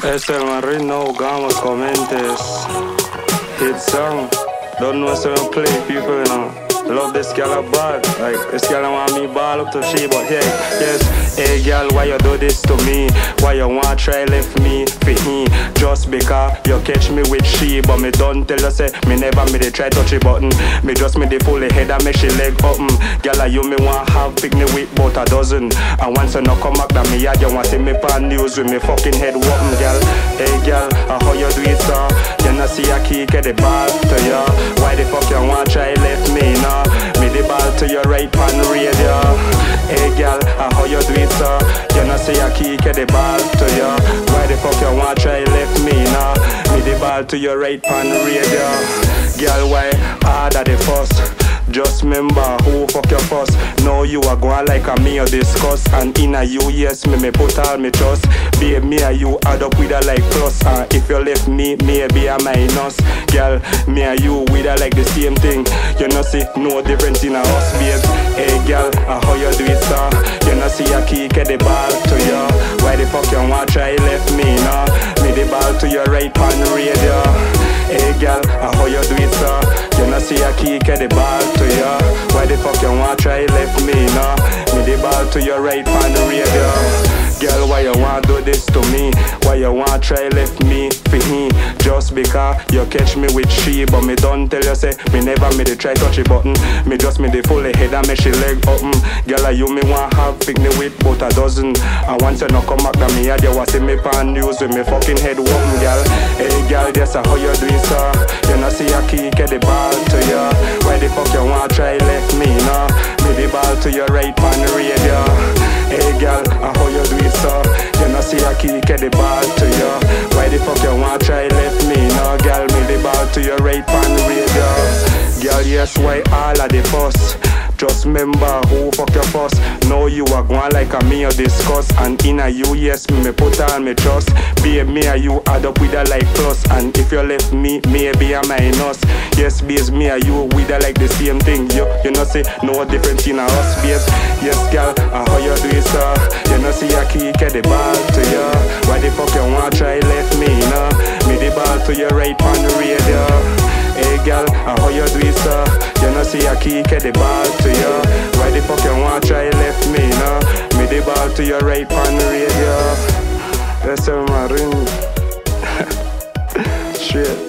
Este el marino, gamos, comentes. Hit song. Don't know so play people, you know. Love this girl a bad. Like this girl want me ball up to she, but hey, yes. Hey girl, why you do this to me? Why you want try left me for him? Just because you catch me with she, but me don't tell you say me never me they try touch a button. Me just me they pull the head and make she leg open. Girl, you me want have pick me with about a dozen. And once you no come back that me yard, you want see me pan news with me fucking head whooping, girl. Hey girl, how you do it, sir? You not see a kick at the ball to you. Why the fuck you want try left me now? Me the ball to your right pan radio. Hey girl, how you do it, sir? You not see a kick at the ball to you. Why the fuck you want try left me now? Me the ball to your right pan radio. Girl, why harder the first? Just remember who fuck your first. Now you are going like a me or discuss. And in a you, yes, me put all me trust. Babe, me and you add up with a like plus. And if you left me, maybe a minus. Girl, me and you with a like the same thing. You know see no difference in a us, babe. Hey girl, how you do it, sir? You know see a kick at the ball to you. Why the fuck you want try left me now? Me the ball to your right pan radio. Hey girl, how you do it, sir? You know see a kick at the ball to you. Why the fuck you want try left me now? Me the ball to your right pan radio. Girl, why you want do this to me? Why you want try left me for him? Just because you catch me with she, but me don't tell you say me never me the try touch a button. Me just me the full head and me she leg open. Girl, you me want have pick me with about a dozen. And once you no come back that me yard, you want see me pan news with me fucking head whooping, girl. Hey girl, that's how you do it, sir? You know see a kick at the ball to you. Why the fuck you want try left me now? Me the ball to your right pan radio. Hey girl, how you do it, sir? You know see a kick at the ball to you. Why the fuck you want try left me now? Girl, me the ball to your right pan radio. Girl, yes, why all of the fuss? Just remember who fuck your first. Now you are going like a me or discuss. And in a you, yes, me put all me trust. Babe, me and you add up with a like plus. And if you left me, maybe a minus. Yes, babe, me and you with a like the same thing. You know see no difference in us, babe. Yes, girl, how you do it, sir? You know see a kick at the ball to you. Why the fuck you want try left me now? Me the ball to your right pan radio. Hey girl, how you do it, sir? You know see a kick at the ball to you. Why the fuck you want try left me now? Me the ball to your right pan radio. That's a marine. Shit.